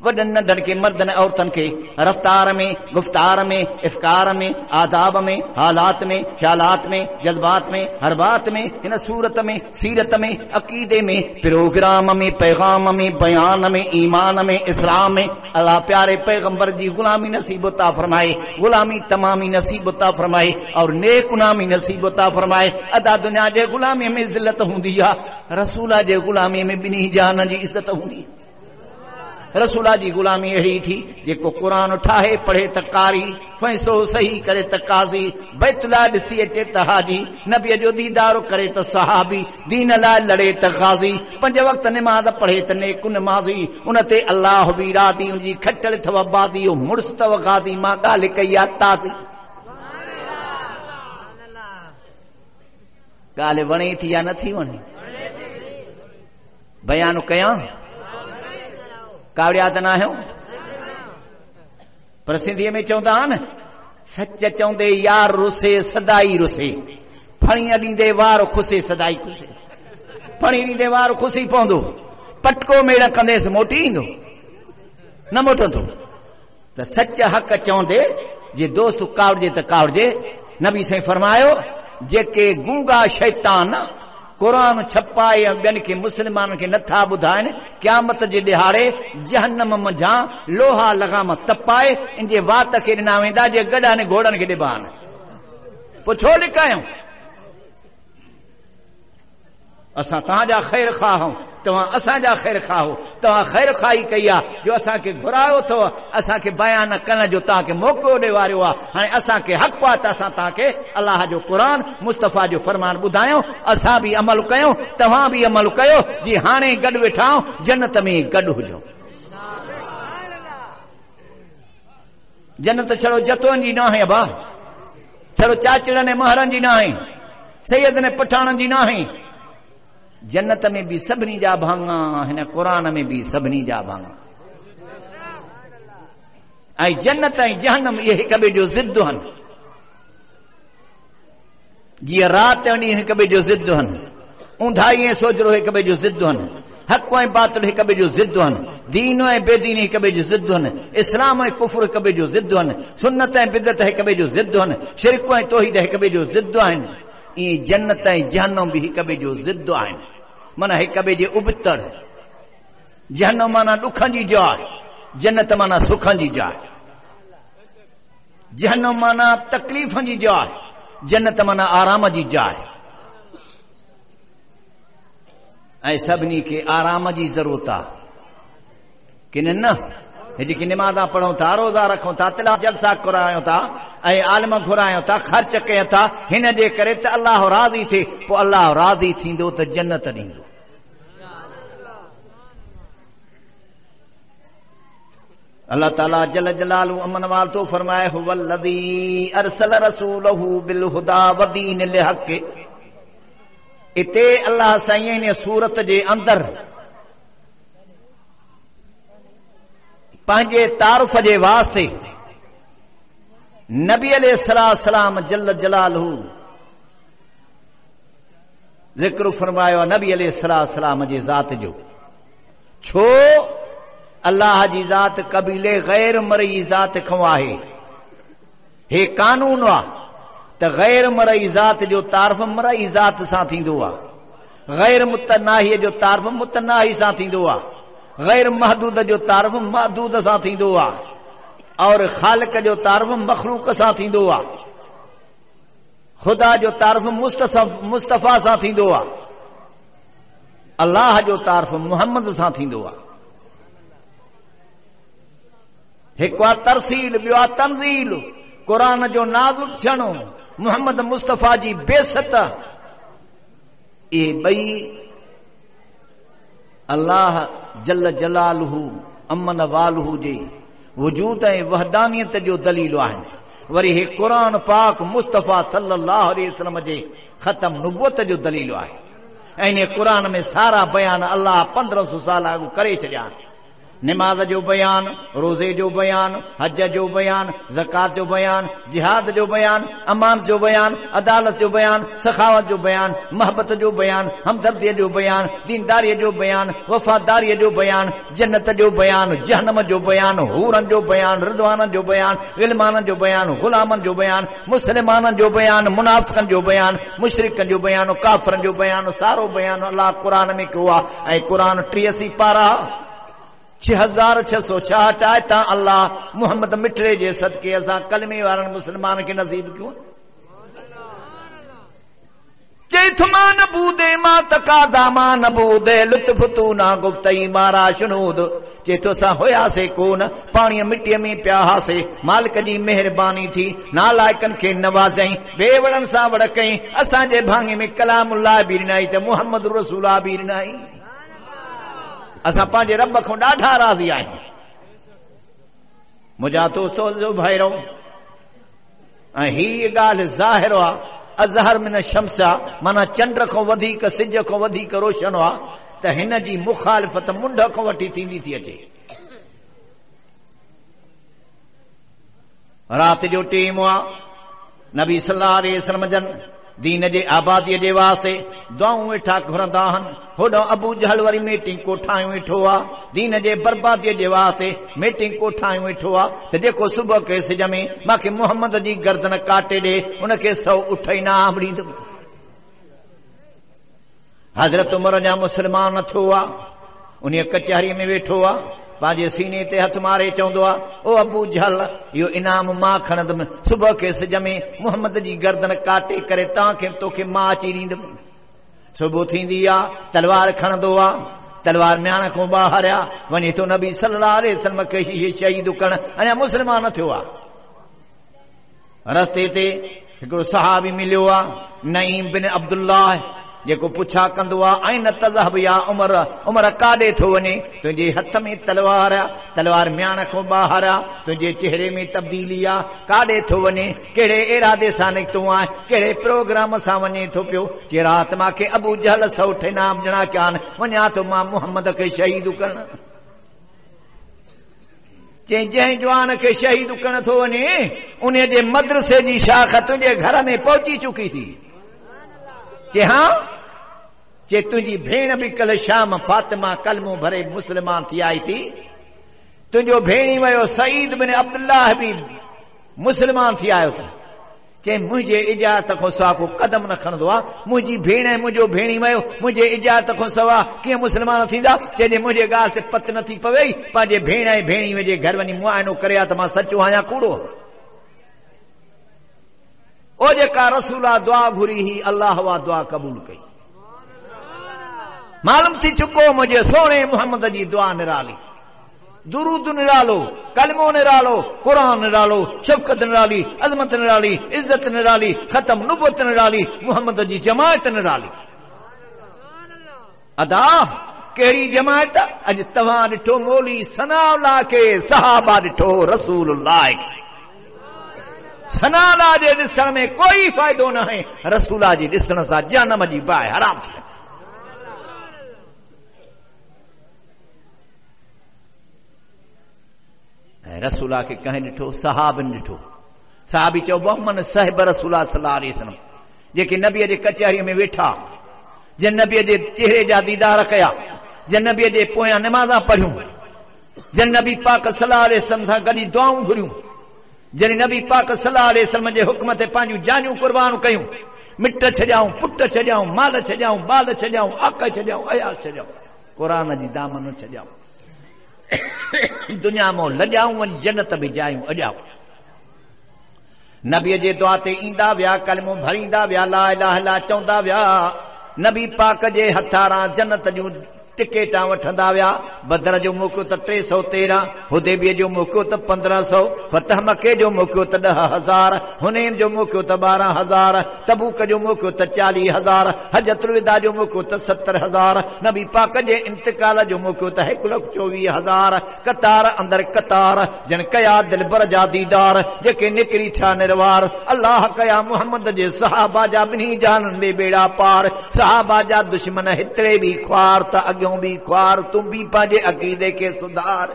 वॾनि नंढनि खे मर्दनि औरतनि खे रफ़्तार में गुफ़्तार में इफ़कार में आदाब में हालात में ख़्यालात में जज्बात में हर बात में हिन सूरत में सीरत में अक़ीदे में प्रोग्राम में पैगाम में बयान में ईमान में इस्लाम में अल्लाह प्यारे पैगंबर जी ग़ुलामी नसीब अता फरमाए ग़ुलामी तमामी नसीब अता फरमाए और नेक गुलामी नसीब अता फरमाए अदा दुनिया जे ग़ुलामी में ज़िल्लत हूंदी आहे रसूल जे ग़ुलामी में ॿिन्ही जान जी इज़त हूंदी रसूला जी गुलामी अहिड़ी थी जेको क़ुरान ठाहे पढ़े त कारी फ़ैसिलो सही करे त काज़ी बैतुल्लाह ॾिसी अचे त हाजी नबीअ जो दीदार करे त सहाबी दीन लाइ लड़े त ग़ाज़ी 5 वक़्त निमाज़ पढ़े त नेक नमाज़ी उन ते अल्लाह बि रादी उनजी खटल अथव बादी मुड़ुस अथव गादी मां ॻाल्हि कई आहे ताज़ी ॻाल्हि वणे थी या नथी वणे बयान कयां कावड़िया त न आहियो पर सिंधीअ में चवंदा आहिनि सच चवंदे यार रुसे सदाई रुसे फणी ॾींदे वार खुसे सदाई खुसे फणी ॾींदे वार खुसी पवंदो पटको मेड़ कंदेसि मोटी ईंदो न मोटंदो त सच हक़ चवंदे जे दोस्त कावड़जे त कावड़जे नबी साईं फरमायो जेके गूंगा शैतान क़ुरान छपाए ॿियनि खे मुस्लमाननि खे नथा ॿुधाइनि क़यामत जे ॾिहाड़े जहन्नम मंझां लोहा लगाम तपाए इन जे वात खे ॾिना वेंदा जे गॾा ने घोड़नि खे ॾिबा आहिनि पोइ छो लिकायूं असां तव्हांजा ख़ैर ख़्वाह आहियूं तव्हां असांजा ख़ैर ख़्वाह हो तव्हां ख़ैर ख़्वाही कई आहे जो असांखे घुरायो अथव असांखे बयान करण जो तव्हांखे मौक़ो ॾेई वारियो आहे हाणे असांखे हक़ आहे त असां तव्हांखे अलाह जो क़ुरान मुस्तफ़ा जो फरमान ॿुधायूं असां बि अमल कयूं तव्हां बि अमल कयो जी हाणे गॾु वेठा आहियूं जन्नत में गॾु हुजूं जन्नत छड़ो जतोनि जी न आहे अबा छड़ो चाचड़न ऐं महरनि जी न आहे, सैयदन ऐं पठाणनि जी न आहे। जन्नत में भी सभिनी जा भाङा, हिन क़ुरान में भी सभिनी जा भाङा। ऐं जन्नत ऐं जहन्नम इहे हिक ॿिए जो ज़िद आहिनि। जीअं राति ऐं ॾींहुं हिक ॿिए जो ज़िद आहिनि, ऊंधाई ऐं सोजरो हिक ॿिए जो ज़िद आहिनि, हक़ ऐं बातिल हिक ॿिए जो ज़िद आहिनि, दीन ऐं बेदीनी हिक ॿिए जो ज़िद आहिनि, इस्लाम ऐं कुफ्र हिक ॿिए जो ज़िद आहिनि, सुन्नत ऐं बिदत हिक ॿिए जो ज़िद आहिनि, शिरक ऐं तौहीद हिक ॿिए जो ज़िद आहिनि। ईअं जन्नत ऐं जहन्नम भी हिक ॿिए जो ज़िद आहिनि, माना हिक ॿिए जे उबतड़। जहन्नम माना ॾुखनि जी जाइ, जन्नत माना सुखनि जी जाइ। जहन्नम माना तकलीफ़नि जी जाइ, जन्नत माना आराम जी जाइ। ऐं सभिनी खे आराम जी ज़रूरत आहे कि न? जेकी निमाज़ा पढ़ूं था, रोज़ा रखूं था, तिलावत जलसा करायूं था ऐं आलिम घुरायूं था, ख़र्च कयूं था, हिन जे करे त अल्लाह राज़ी थिए, पोइ अल्लाह राज़ी थींदो त जन्नत ॾींदो। अल्लाह ताला जल जलालु अमन वाल तो फरमाए हुवल्लज़ी अरसल रसूलहू बिल हुदा व दीनिल हक़। इते अल्लाह साईं ने सूरत जे अंदर पंहिंजे तारुफ जे वास्ते नबी अलैहिस्सलाम जल जलालहू ज़िक्र फरमायो नबी अलैहिस्सलाम जे ज़ात जो। छो? अल्लाह जी ज़ात कबीले गैर मरई ज़ात खां आहे। हे कानून आहे त गैर मरई ज़ात जो तारफ़ मरई ज़ात सां थींदो आहे, गैर मुतनाही जो तारफ़ मुतनाही सां थींदो आहे, गैर महदूद जो तारफ़ महदूद सां थींदो आहे, और ख़ालिक जो तारफ़ मखलूक सां थींदो आहे, ख़ुदा जो तारफ़ मुस्तफ़ा सां थींदो आहे, अल्लाह जो तारफ़ मुहम्मद सां थींदो आहे। हिकु आहे तरसील, ॿियो आहे तंज़ील। क़ुरान जो नाज़िल थियणो, मुहम्मद मुस्तफ़ा जी बेसत, इहे ॿई अल्लाह जल जलालहू अमन वालहू जे वजूद ऐं वहदानियत जो दलील आहिनि। वरी हे क़ुरान पाक मुस्तफ़ा सल्लल्लाहु अलैहि वसल्लम जे ख़तम नुबुवत जो दलील आहे। ऐं इन क़ुरान में सारा बयान अल्लाह 1500 साल अॻु करे छॾिया। निमाज़ जो बयान, रोज़े जो बयान, हज जो बयान, ज़कात जो बयान, जिहाद जो बयान, अमान जो बयान, अदालत जो बयान, सखावत जो बयान, मोहब्बत जो बयान, हमदर्दीअ जो बयान, दीनदारीअ जो बयान, वफ़ादारीअ जो बयान, जन्नत जो बयान, जहन्नम जो बयान, हूरनि जो बयान, रिदवाननि जो बयान, ग़िलमाननि जो बयान, ग़ुलामनि जो बयान, मुस्लिमाननि जो बयान, मुनाफ़िक़नि जो बयान, मुशरिकनि जो बयान, काफ़िरनि जो बयान, सारो बयान अल्लाह क़ुरान में कयो आहे। ऐं क़ुरान 83 पारा 6666 आयता अल्लाह मुहम्मद मिठड़े जे सदके असां कलमे वारनि मुस्लमान खे नसीब कयूं। चेथुमा नबूदे मा तकादा मा नबूदे लुत्फ तू ना गुफ्तई मारा शुनूद। चेथो सा होया से कोन पाणी मिट्टीअ में पिया हासे, मालिक जी मेहरबानी थी नालायकनि खे नवाज़ई, बेवड़नि सां वड़ कई, असांजे भाङे में कलामुल्लाह बि ॾिनाई त मुहम्मद रसूला बि ॾिनाई। असां पंहिंजे रब खां ॾाढा राज़ी आहियूं। मुंहिंजा तो भाइरो ऐं हीअ ॻाल्हि ज़ाहिर आहे, अज़हर मिन शम्स आहे, माना चंड खां वधीक सिज खां वधीक रोशन आहे त हिन जी मुखालिफ़त मुंड खां वठी थींदी थी अचे। राति जो टेम आहे, नबी सल्लल्लाहु अलैहि वसल्लम जन दीन जे आबादीअ जे वास्ते दुआऊं वेठा घुरंदा आहिनि। होॾो अबू जहल वरी मीटिंग कोठायूं वेठो आहे, दीन जे बर्बादीअ जे वास्ते मीटिंग कोठायूं वेठो आहे त जेको सुबुह खे सिज में मूंखे मुहम्मद जी गर्दन काटे ॾे, उनखे 100 उठ इनाम ॾींदुमि। हज़रत उमर जा मुस्लमान थियो आहे, उन कचहरीअ में वेठो आहे, पंहिंजे सीने ते हथ मारे चवंदो आहे, ओ अबू जहल, इहो इनाम मां खणंदुमि, सुबुह खे सिज में मुहम्मद जी गर्दन काटे करे तोखे मां अची ॾींदुमि। सुबुह थींदी आहे, तलवार खणंदो आहे, तलवार म्याण खां ॿाहिरि आहे, वञे थो नबी सल्लल्लाहु अलैहि वसल्लम खे शहीद करण, अञा मुस्लमान थियो आहे। रस्ते ते हिकिड़ो सहाबी मिलियो आहे, नईम बिन अब्दुल्लाह, जेको पुछा कंदो आहे ऐं न तज़हब या उमर उमर काॾे थो वञे तुंहिंजे हथ में तलवार आहे तलवार म्याण खां ॿाहिरि आहे तुंहिंजे चेहरे में तब्दीली आहे काॾे थो वञे कहिड़े इरादे सां निकितो आहे कहिड़े प्रोग्राम सां वञे थो पियो जे राति मूंखे अबू जहल 100 इनाम ॼणा कया आहिनि वञा थो मां मुहम्मद खे शहीद करणु चई जंहिं जवान खे शहीद करण थो वञे उन जे मदरसे जी शाख तुंहिंजे घर में पहुची चुकी थी चे हाँ चे तुझी भेण भी कल शाम फातिमा कलमो भरे मुसलमान थी आई थी तुझो भेणी वयो सईद बिन अब्दुल्लाह भी मुसलमान थी आयो था चे मुझे इजाज़त को सवा को कदम न खणंदो आ मुझी भेण मुझो भेणी वयो मुझे इजाज़त को सवा कि मुसलमान थींदा जे मुझे गाल से पत न थी पवे पांजे भेण ऐं भेणी जे घर वनी मुआइनो करे त मां सचो आया कूड़ो ओ जेका रसूला दुआ घुरी ही अल्लाह वा दुआ कबूल कई मालूम थी चुको मुझे सोने मोहम्मद जी दुआ निराली दुरूद निरालो कलमो निरालो कुरान निरालो शफकत निराली अजमत निराली इज्जत निराली खत्म नुबुवत निराली मोहम्मद जी जमायत निराली अदा केड़ी जमायत अज तव्हां ॾिठो मौली सनाउल्लाह के सहाबा ॾिठो रसूलुल्लाह के सनाला जे ॾिसण में कोई फ़ाइदो न है रसूला जी ॾिसण सां जहन्नम जी बाहि हराम थी रसूला के कहीं ॾिठो सहाबन ॾिठो सहाबी चओ मन साहिब रसूला सल्लल्लाहु अलैहि वसल्लम जेके नबीअ जे कचहरीअ में वेठा जिन नबीअ जे चेहरे जा दीदार कया जिन नबीअ जे पोयां नमाज़ां पढ़ियूं जिन नबी पाक सल्लल्लाहु अलैहि वसल्लम सां गॾु दुआऊं घुरियूं जॾहिं नबी पाक सल्लल्लाहु अलैहि वसल्लम जे हुक्म ते पंहिंजूं जानियूं कुर्बान कयूं मिट छॾियाऊं पुट छॾियाऊं माल छॾियाऊं बाल छॾियाऊं आक छॾियाऊं अयाल छॾियाऊं क़ुरान जी दामन छॾियाऊं दुनिया मां लॼाऊं वञी जन्नत में जायूं अॼाऊं नबीअ जे दुआ ते ईंदा विया कलमो भरींदा विया ला इलाहा इल्लल्लाह चवंदा विया नबी पाक जे हथारां जन्नत जूं टिकेटा वठंदा विया बदर जो मौक़ो त 313 हुदैबिया जो मौक़ो त 1500 फतह मके जो मौक़ो त 10,000 हुनैन जो मौक़ो त 12,000 तबूक जो मौक़ो त 40,000 हजतुल विदा जो मौक़ो त 70,000 नबी पाक जे इंतकाल जो मौक़ो त 1,24,000 कतार अंदर कतार जन कया दिलबर जा दीदार जेके निकरी था निर्वार अल्लाह कया मुहम्मद जे सहाबा जा बिन्ही जानन में बेड़ा पार सहाबा जा दुश्मन हितरे भी ख्वार त अॻियों भी ख्वार तुम भी पांजे अकीदे के सुधार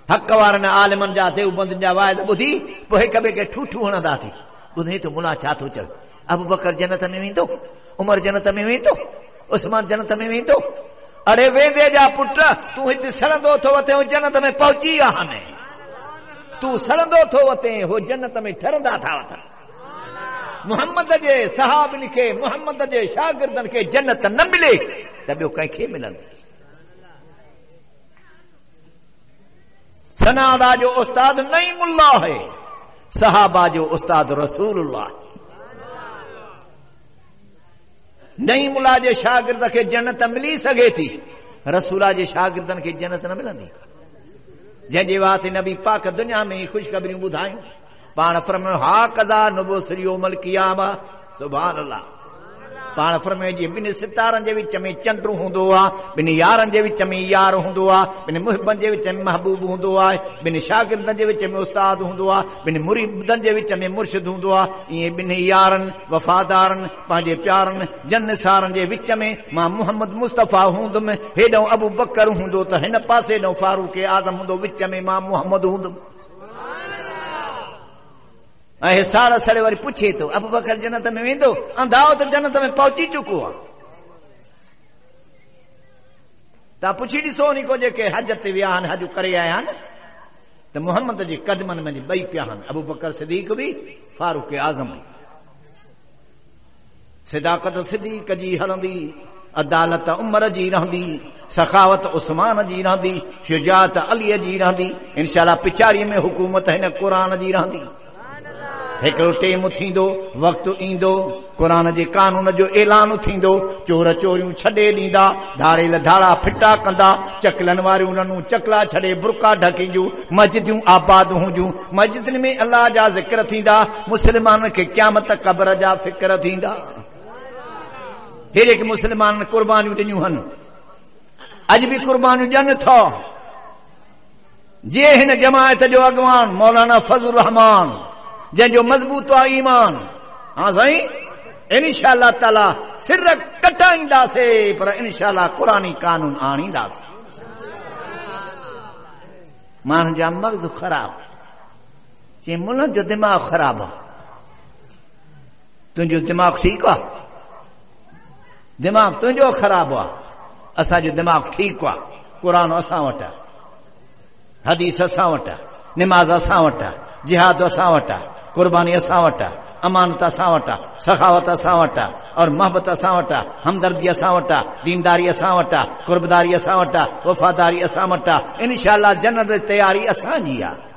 हक वारन आलिमन जा देवबंद जा वायद बुधी पोइ हिक ॿिए खे ठूठू हणंदा थी ॿुधे तो मुला छा थो चढ़ अबू बकर जन्नत में वेंदो उमर जन्नत में वेंदो उस्मान जन्नत में वेंदो अरे वेंदे जा पुट तूं हिते सड़ंदो थो वते जन्नत में पहुची आ हाणे तूं सड़ंदो थो वते हो जन्नत में ठरंदा था वठन मुहम्मद जे सहाबन के मुहम्मद जे शागिर्दन के जन्नत न मिले त ॿियो कंहिंखे मिलंदी सनादा जो उस्ताद नईमुल्लाह है सहाबा जो उस्ताद रसूलुल्लाह नईमुल्लाह जे शागिर्द के जन्नत मिली सके थी रसूला जे शागिर्दन के जन्नत न मिलंदी जंहिंजे वास्ते नबी पाक दुनिया में ख़ुशख़बरियूं ॿुधायूं पाण फरमायो हा कदा नुबुसरियो मलकियामा सुभान अल्लाह पाण फरमायो जी ॿिनि सितारनि जे विच में चंड हूंदो आहे ॿिनि यारनि जे विच में यार हूंदो आहे ॿिनि मुहिबनि जे विच में महबूब हूंदो आहे ॿिनि शागिर्दनि जे विच में उस्ताद हूंदो आहे ॿिनि मुरीदनि जे विच में मुर्शिद हूंदो आहे ईअं ॿिनि यारनि वफ़ादारनि पंहिंजे प्यारनि जन्नसारनि जे विच में मां मुहम्मद मुस्तफ़ा हूंदुमि हेॾो अबू बकर हूंदो त हिन पासे ॾों फारूक आज़म हूंदो विच में मां मुहम्मद हूंदुमि ऐं साड़ सड़े वरी पुछे थो अबू बकर जन्नत में वेंदो अंधाओ त जन्नत में पहुची चुको आहे तव्हां पुछी ॾिसो नी को जेके हज ते विया आहिनि हज करे आया आहिनि त मुहम्मद जे कदमनि में ॿई पिया आहिनि अबू बकर सिद्दीक़ बि फारूक आज़म बि सिदाकत सिद्दीक़ जी हलंदी अदालत उमर जी रहंदी सखावत उस्मान जी रहंदी शुजात अलीअ जी रहंदी इंशाअल्लाह पिछाड़ीअ में हुकूमत हिन क़ुरान जी रहंदी हिकिड़ो टेम थींदो वक़्तु ईंदो क़ुरान जे कानून जो ऐलान थींदो चोर चोरियूं छॾे ॾींदा धाड़ेल धाड़ा फिटा कंदा चकलनि वारियूं रनूं चकला छॾे बुरका ढकींदियूं मस्जिदियूं आबाद हूंदियूं मस्जिदनि में अल्लाह जा ज़िक्र थींदा मुस्लमाननि खे क़यामत क़ब्र जा फ़िक्र थींदा हेड़े के मुसलमान कुर्बानियूं ॾिनियूं हन, अॼु बि कुर्बानियूं ॾियनि था। जे हिन जमायत जो अॻवान मौलाना फज़लुर रहमान, जंहिंजो मज़बूत आहे ईमान, हाँ साईं, इंशाअल्लाह ताला सिर कटाईंदासीं, पर इंशाअल्लाह क़ुरानी कानून आणींदासीं। माण्हुनि जा मग़ज़ ख़राब, चई मुल्हनि जो दिमाग़ ख़राब आहे। तुंहिंजो दिमाग़ ठीकु आहे? दिमाग़ तुंहिंजो ख़राब आहे, असांजो दिमाग़ ठीकु आहे। क़ुरान असां वटि आहे, हदीस असां वटि आहे, निमाज़ असां वटि आहे, जिहाद असां वटि आहे, कुर्बानी असां वटि आहे, अमानत असां वटि आहे, सखावत असां वटि आहे, और मोहब्बत असां वटि आहे, हमदर्दी असां वटि आहे, दीनदारी असां वटि आहे, कुर्बदारी असां वटि आहे, वफ़ादारी असां वटि आहे। इंशाअल्लाह जन्नत जी तयारी असांजी आहे।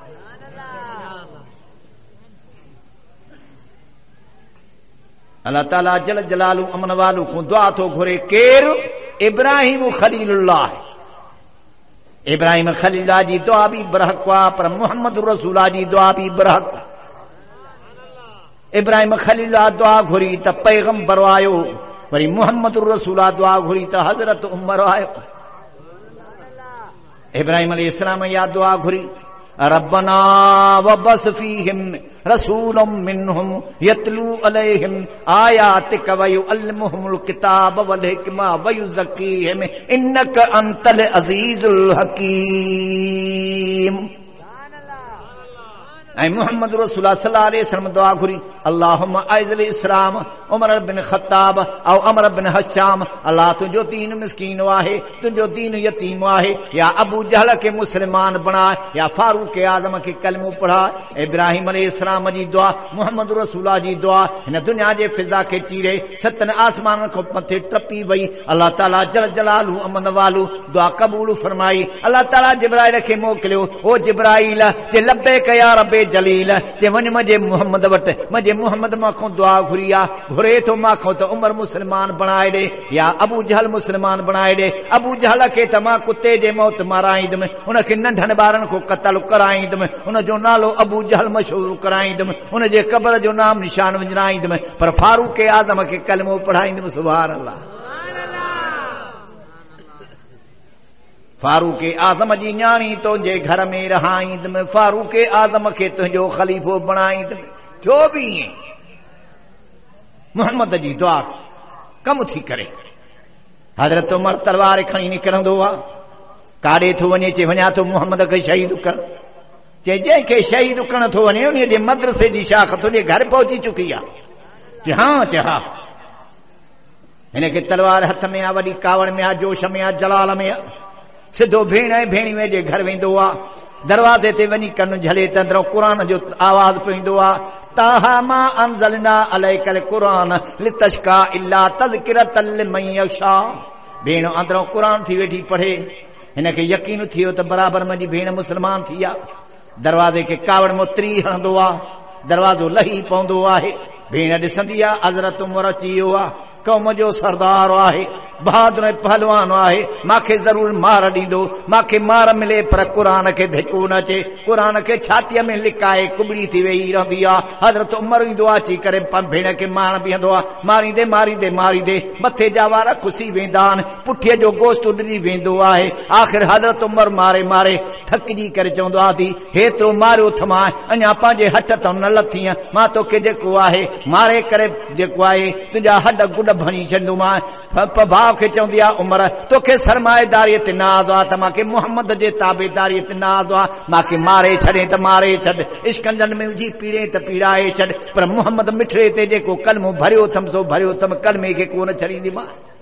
अल्लाह ताला जल जलालू अमन वालू को दुआ थो घुरे। केरु? इब्राहिम खलीलुल्लाह। इब्राहिम खलीलुल्लाह जी दुआ भी बरहक आहे, पर मुहम्मद रसूलुल्लाह जी दुआ भी बरहक। इब्राहिम खलीलुल्लाह दुआ घुरी त पैगंबर आयो, वरी मुहम्मद रसूलुल्लाह दुआ घुरी त हज़रत उमर आयो। इब्राहिम अलैहिस्सलाम या दुआ घुरी, रब्बना वबस फीहिम रसूलम मिनहुम यतलू अलैहिम आयातिक व युअल्लिमुहुमुल किताब वल हिकमा व युज़क्कीहिम इन्नक अंतल अज़ीजुल हकीम। ऐं मोहम्मद रसूलुल्लाह सल्लल्लाहु अलैहि वसल्लम दुआ घुरी, अल्लाहुम्मा अइज़िल इस्लाम उमर बिन ख़त्ताब औ अमर बिन हश्शाम। अल्लाह तुंहिंजो दीन मिस्कीन आहे, तुंहिंजो दीन यतीम आहे। या अबू जहल खे मुस्लमान बणाए, या फारूक आज़म खे कलमो पढ़ाए। इब्राहिम अलैहिस्सलाम जी दुआ, मोहम्मद रसूलुल्लाह जी दुआ हिन दुनिया जे फिज़ा खे चीरे सतन आसमाननि खां मथे टपी वई। अल्लाह ताला जल जलालू अमन वालू दुआ क़बूल फरमाई। अल्लाह ताला जिब्राइल खे मोकिलियो, ओ जिब्राइल जे लब्बैक या रब्बे जलील, जे वञ मुंहिंजे मोहम्मद वटि, मुंहिंजे मोहम्मद मां दुआ घुरी आहे। घुरे थो मां खां त उमर मुस्लमान बणाए ॾे, या अबू जहल मुस्लमान बणाए ॾे। अबू जहल खे त मां कुते जे मौत माराईंदुमि, उनखे नंढनि ॿारनि खां क़त्ल कराईंदुमि, उनजो नालो अबू जहल मशहूर कराईंदुमि, उनजे क़ब्र जो नाम निशान विझराईंदुमि, पर फारूक आज़म खे कलमो पढ़ाईंदुमि। सुभान अल्लाह। फारूक आज़म जी न्याणी तुंहिंजे घर में रहाईंदुमि, फारूक आज़म खे तुंहिंजो ख़लीफ़ो बणाईंदुमि। थियो बि ईअं। मोहम्मद जी दुआ कम थी करे। हज़रत उमर तलवार खणी निकिरंदो आहे, काॾे थो वञे, चए वञा थो मोहम्मद खे शहीद कर। चए जंहिंखे शहीद करण थो वञे उन जे मदरसे जी शाख तुंहिंजे घर पहुची चुकी आहे। चए हा। हिनखे तलवार हथ में आहे, वॾी कावड़ में आहे, जोश में आहे, जलाल में आहे। सिधो भेण ऐं भेणीअ जे घर वेंदो आहे। दरवाज़े ते वञी कन झले त अंदरो क़ुरान जो आवाज़ पवंदो आहे, ताहा मा अंज़लना अलैकल क़ुरान लितश्का इल्ला तज़किरतल लिमन यख्शा। भेण अंदरो क़ुरान थी वेठी पढ़े, हिनखे यकीन थियो त बराबर मुंहिंजी भेण मुस्लमान थी आहे। दरवाज़े खे कावड़ मोत्री हणंदो आहे, दरवाज़ो लही पवंदो आहे। भेण ॾिसंदी आहे हज़रत उमर अची वियो आहे, क़ौम जो सरदार आहे, बहादुर पहलवान आहे, मांखे ज़रूर मार ॾींदो, मांखे मार मिले, पर क़ुरान खे धिको न अचे। क़ुरान खे छातीअ में लिकाए कुबड़ी थी वेही रहंदी आहे। हज़रत उमर ईंदो आहे, अची करे भेण खे मारण बीहंदो आहे। मारींदे मथे जा वार खुसी वेंदा आहिनि, पुठीअ जो गोश्त उॾरी वेंदो आहे। आख़िर हज़रत उमर मारे थकिजी करे चवंदो आहे, थी हेतिरो मारियो थमां, अञा पंहिंजे हथ तां न लथीअ, मां तोखे जेको आहे मारे करे जेको आहे तुंहिंजा हॾ गुॾ भणी छॾींदोमांइ। भाउ खे चवंदी आहे, उमर तोखे सरमाएदारीअ ते नाज़ आहे त मांखे मोहम्मद जे ताबेदारीअ ते नाज़ आहे, मांखे मारे छॾे त मारे छॾ, इश्कंजन में विझी पीड़े त पीड़ाए छॾ, पर मोहम्मद मिठड़े ते जेको कलमो भरियो अथमि सो भरियो अथमि, कलमे खे कोन छॾींदीमांइ।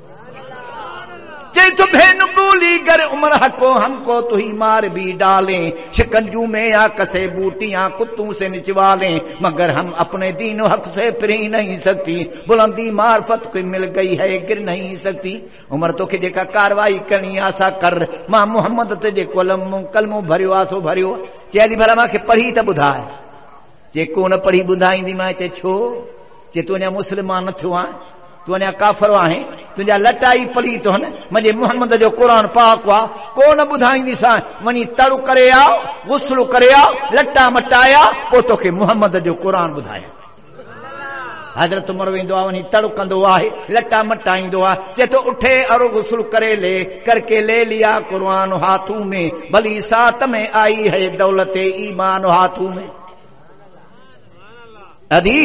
चई तुम्हें न भूली गर उमर हको हमको तू ही मार भी डाले, शिकंजू में या कसे बूटियां कुत्तों से निचवाले, मगर हम अपने दीन हक से फिर ही नहीं सकती, बुलंदी मार्फत कोई मिल गई है गिर नहीं सकती। उमर तोखे जेका कार्रवाई करणी आहे सा कर, मां मोहम्मद ते जेको कलमो भरियो आहे सो भरियो। चई भला मूंखे पढ़ी त ॿुधाए। जे कोन पढ़ी ॿुधाईंदी मां। चए छो? जे तूं अञा मुस्लमान न थियो आहे, तू अञा काफ़र आहे, तुंहिंजा लटाई पली तो मुंहिंजे मोहम्मद जो क़ुरान पाक आहे, कोन ॿुधाईंदीसां। वञी तड़ु करे आ, गुस्लु करे आ, लटा मटाया, पोइ तोखे मोहम्मद जो क़ुरान ॿुधाया। हज़रत उमर वेंदो आहे, वञी तड़कंदो आहे, लटा मटाईंदो आहे, चए थो उठे अरो गुस्ल करे ले, करके ले लिया कुरान हाथों में, भली साथ में आई है दौलत ईमान हाथों में। अदी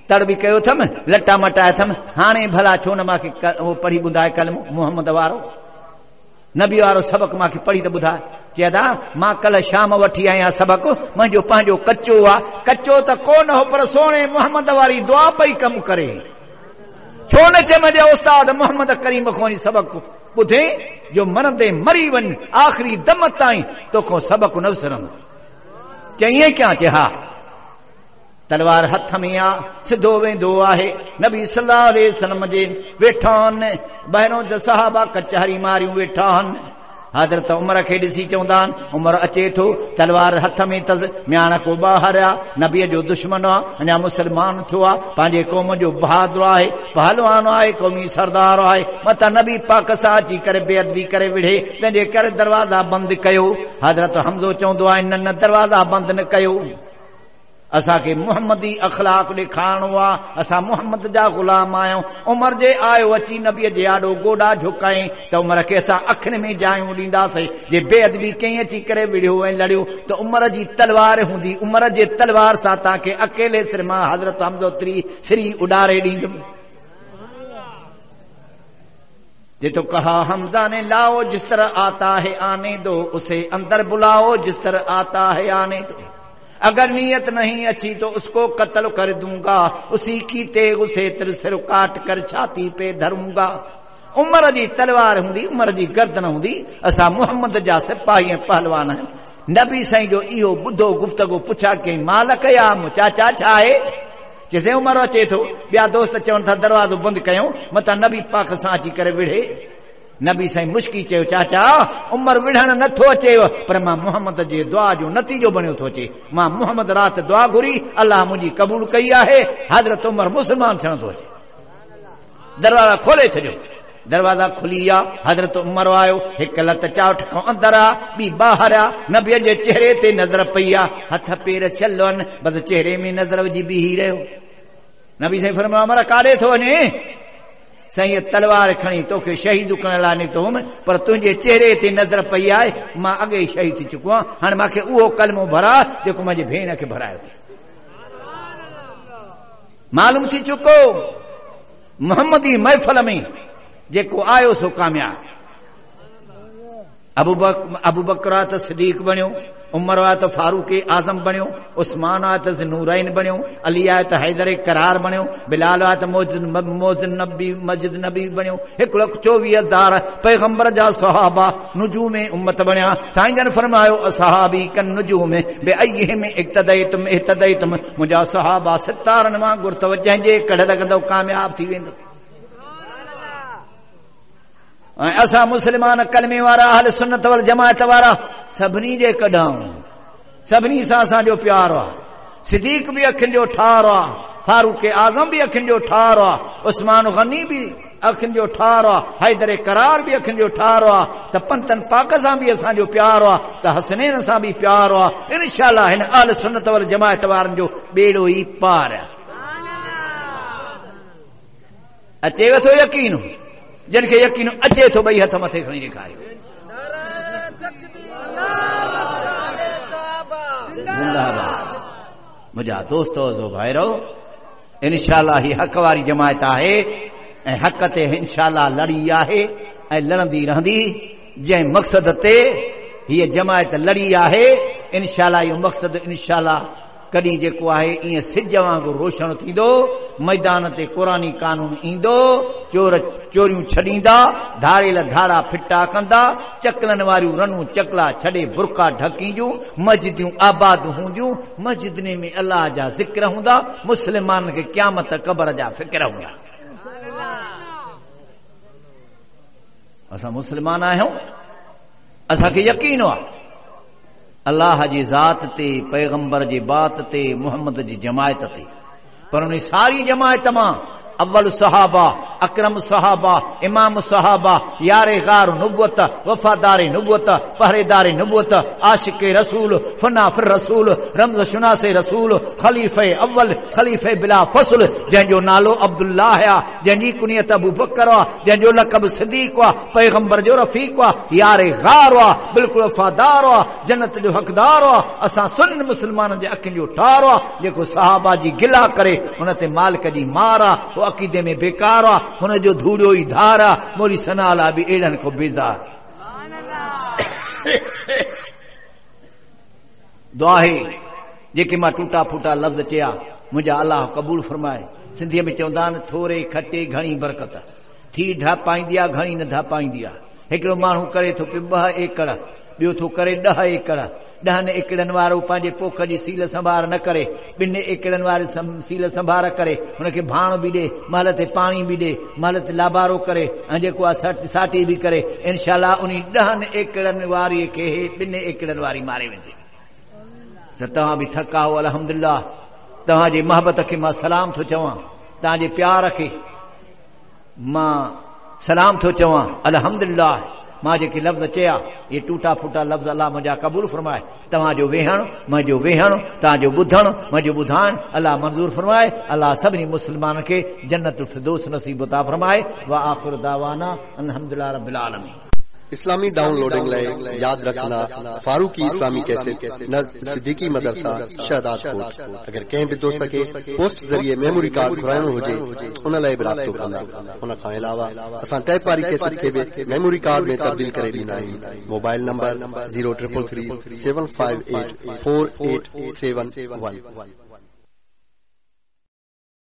तड़ बि कयो अथमि, लटा मटाया अथमि, हाणे भला छो न मूंखे उहो पढ़ी ॿुधाए कलमो मुहम्मद वारो नबी वारो सबक मूंखे पढ़ी त ॿुधाए। चए दा मां कल्ह शाम वठी आहियां सबक, मुंहिंजो पंहिंजो कचो आहे, कचो त कोन हो पर सोणे मुहम्मद वारी दुआ पई कमु करे। छो न चए मुंहिंजे उस्ताद मोहम्मद करीम खां सबक ॿुधे जो मरंदे मरी वञ आख़िरी दम ताईं तोखां सबक न विसरंदो। चई ईअं कयां? चए हा। तलवार हथ में आ, सिधो वेंदो आहे, नबी सल्लल्लाहु अलैहि वसल्लम जे वेठा आहिनि, ॿाहिरों जा सहाबा कचहरी मारियूं वेठा आहिनि। हज़रत उमर खे ॾिसी चवंदा आहिनि, उमर अचे थो, तलवार हथ में अथसि, म्याण को ॿाहिरि आहे, नबीअ जो दुश्मन आहे, अञा मुस्लमान थियो आहे, पंहिंजे क़ौम जो बहादुर आहे, पहलवान आहे, क़ौमी सरदार आहे, मथां नबी पाक सां अची करे बेअदबी करे विढ़े, तंहिंजे करे दरवाज़ा बंदि कयो। हज़रत हमज़ो चवंदो आहे न दरवाज़ा बंदि न कयो, असांखे मुहम्मदी अखलाक ॾेखारणो आहे, असां मुहम्मद जा ग़ुलाम आहियूं। उमर जे आयो अची नबीअ जे आॾो गोॾा झुकायईं त उमर खे असां अखियुनि में जायूं ॾींदासीं, जे बेअदबी कई अची करे विढ़ियो ऐं लड़ियो त उमर जी तलवार हूंदी, उमर जे तलवार सां तव्हांखे अकेले सिर मां हज़रत हमज़ो श्री उॾारे ॾींदुमि। जे तो कहा हमजा ने लाओ जिस तरह आता है आने दो, उसे अंदर बुलाओ जिस तरह आता है आने दो, अगर नीयत नहीं अच्छी तो उसको कत्ल कर दूंगा, उसी की तेग उसे सिर काट कर छाती पे धरूंगा। उमर जी तलवार हूंदी, उमर जी गर्दन हूंदी, असां मुहम्मद जा सिपाही ऐं पहलवान आहियूं। नबी साईं जो इहो ॿुधो गुफ़्तगू पुछा कई, मालक या मुचाचा छा आहे? चइसे उमर अचे थो, ॿिया दोस्त चवनि था दरवाज़ो बंदि कयूं, मथां नबी पाक सां अची करे विढ़े। नबी साईं मुश्की चयो, चाचा उमर विढ़ण नथो अचेव, पर मां मुहम्मद जे दुआ जो नतीजो बणियो थो अचे। मां मुहम्मद राति दुआ घुरी, अल्लाह मुंहिंजी क़बूल कई आहे, हज़रत उमर मुस्लमान थियण थो अचे। दरवाज़ा खोले छॾियो, दरवाज़ा खुली विया, हज़रत उमर आयो, हिकु लत चावठ खां अंदरि आहे, ॿी ॿाहिरि आहे, नबीअ जे चेहरे ते नज़र पई आहे, हथ पेर छल आहिनि, बसि चेहरे में नज़र विझी बीही रहियो। नबी साईं फरमायो, उमर काॾे थो वञे? साईं तलवार खणी तोखे शहीद करण लाइ निकितो हुउमि, पर तुंहिंजे चेहरे ते नज़र पई आहे, मां अॻे ई शहीद थी चुको आहियां, हाणे मूंखे उहो कलमो भरा जेको मुंहिंजे भेण खे भरायो थी। मालूम थी चुको मुहम्मदी महफ़िल में जेको आयो सो कामयाब। अबू बकर आहे त सिद्दीक़ बणियो, उमर आहे त फारूक आज़म बणियो, उस्मान आहे त ज़ुनूरैन बणियो, अली आहे त हैदर करार बणियो, बिलाल आहे त मस्जिद नबी बणियो। 1,24,000 पैगंबर जा सहाबा नुजूम उम्मत बणिया। साईं जन फरमायो, असहाबी कन नुजूम बेअय्यिहिम इक्तदैतुम इhtदैतुम, मुंहिंजा सहाबा सितारनि वांगुरु अथव, जंहिंजे कड़ लॻंदव कामयाब थी वेंदो। ऐं असां मुस्लमान कलमे वारा अहल सुन्नत वल जमाअत वारा सभिनी जे कढाऊं, सभिनी सां असांजो प्यार आहे। सिद्दीक़ बि अखियुनि जो ठार आहे, फारूक आज़म बि अखियुनि जो ठार आहे, उस्मान गनी बि अखियुनि जो ठार आहे, हैदर करार बि अखियुनि जो ठार आहे, त पंथन पाक सां बि असांजो प्यार आहे, त हसनैन सां बि प्यार आहे। इंशाअल्लाह हिन अहल सुन्नत वल जमाअत वारनि जो बेड़ो ई पार आहे। अचेव थो यकीन? जिन खे यकीन अचे थो ॿई हथ मथे खणी ॾेखारियो। मुंहिंजा दोस्तो भाइरो, इंशाअल्लाह ही हक़ वारी जमायत आहे ऐं हक़ ते इंशाअल्लाह लड़ी आहे ऐं लड़ंदी रहंदी। जंहिं मक़सद ते हीअ जमायत लड़ी आहे, इंशाअल्लाह इहो मक़सद इंशाअल्लाह कॾहिं जेको आहे ईअं सिज वांगुरु रोशनु थींदो, मैदान ते क़ुरानी कानून ईंदो, चोरियूं छॾींदा, धाड़ेल धाड़ा फिटा कंदा, चकलनि वारियूं रनूं चकला छॾे बुरका ढकींदियूं, मस्जिदियूं आबाद हूंदियूं, मस्जिदनि में अल्लाह जा ज़िक्र हूंदा, मुस्लमाननि खे क़यामत क़बर जा फ़िक्र हूंदा। असां मुस्लमान आहियूं, असांखे यकीन आहे अल्लाह जी ज़ात ते, पैगंबर जी बात ते, मुहम्मद जी जमायत ते। पर उन सारी जमायत मां अव्वल सहाबा अकरम सहाबा, इमाम सहाबा, यारे गार नुबुवत, वफादारी नुबुवत, पहरेदारी नुबुवत, आशिक रसूल, फना फिर रसूल, रमज शुनासे रसूल, खलीफे अव्वल, खलीफे बिला फसल, जंहिंजो नालो अब्दुल्लाह आ, जंहिंजी कुनियत अबू बकर आ, जंहिंजो लक़ब सिद्दीक़ आ, पैगंबर जो रफ़ीक़ आ, यारे गार आ, बिल्कुलु वफादार आ, जन्नत जो हक़दार आ। असां सुन्नी मुस्लमाननि जे अखियुनि जो ठार आ, जेको सहाबा जी गिला करे हुन ते मालिक जी मार आ, वो अक़ीदे में बेकार आ, हुन जो धूड़ियो ई धार आ। मोली सनाला बि एड़नि को बेज़ार। दुआ है जेके मां टूटा फूटा लफ़्ज़ चया मुंहिंजा अलाह क़बूल फरमाए। सिंधीअ में चवंदा आहिनि थोरे खटे घणी बरकत, थी ढापाईंदी आहे घणी न ढापाईंदी आहे। हिकिड़ो माण्हू करे थो पियो 2 एकड़, ॿियो थो करे 10 एकड़। 10 एकड़नि वारो पंहिंजे पोख जी सील संभार न करे, 2 एकड़नि वारे सील संभार करे, हुनखे भाण बि ॾे, महल ते पाणी बि ॾे, महल ते लाबारो करे, ऐं जेको आहे साटी बि करे, इनशाला उन 10 एकड़नि वारीअ खे 2 एकड़नि वारी मारे वेंदी। त तव्हां बि थकाओ, अल्हम्दुलिल्लाह। तव्हांजी मोहबत खे मां सलाम थो चवां, तव्हांजे प्यार खे मां सलाम थो चवां, अल्हम्दुलिल्लाह। मां जेके लफ़्ज़ चया ये टूटा फूटा लफ़्ज़ अल्लाह मुंहिंजा क़बूल फरमाए। तव्हांजो वेहण मुंहिंजो वेहण, तव्हांजो ॿुधण मुंहिंजो ॿुधाइण अल्लाह मंज़ूर फरमाए। अल्लाह सभिनी मुस्लमान खे जन्नतुल फिरदौस नसीब अता फरमाए। व आखिर दावाना अल्हम्दुलिल्लाह रब्बिल आलमीन। इस्लामी डाउनलोडिंग लाइ याद रखना फारूकी इस्लामी कैसेट नज़ सिद्दीकी मदरसा शहदाद कोट। अगर कंहिं बि दोस्त खे पोस्ट ज़रिए मेमोरी कार्ड घुराइणो हुजे उन लाइ बि राब्तो कंदा। उन खां अलावा असां टैप वारी कैसेट खे बि मेमोरी कार्ड में तब्दील करे ॾींदा आहियूं। Mobile number 0333 758 4871।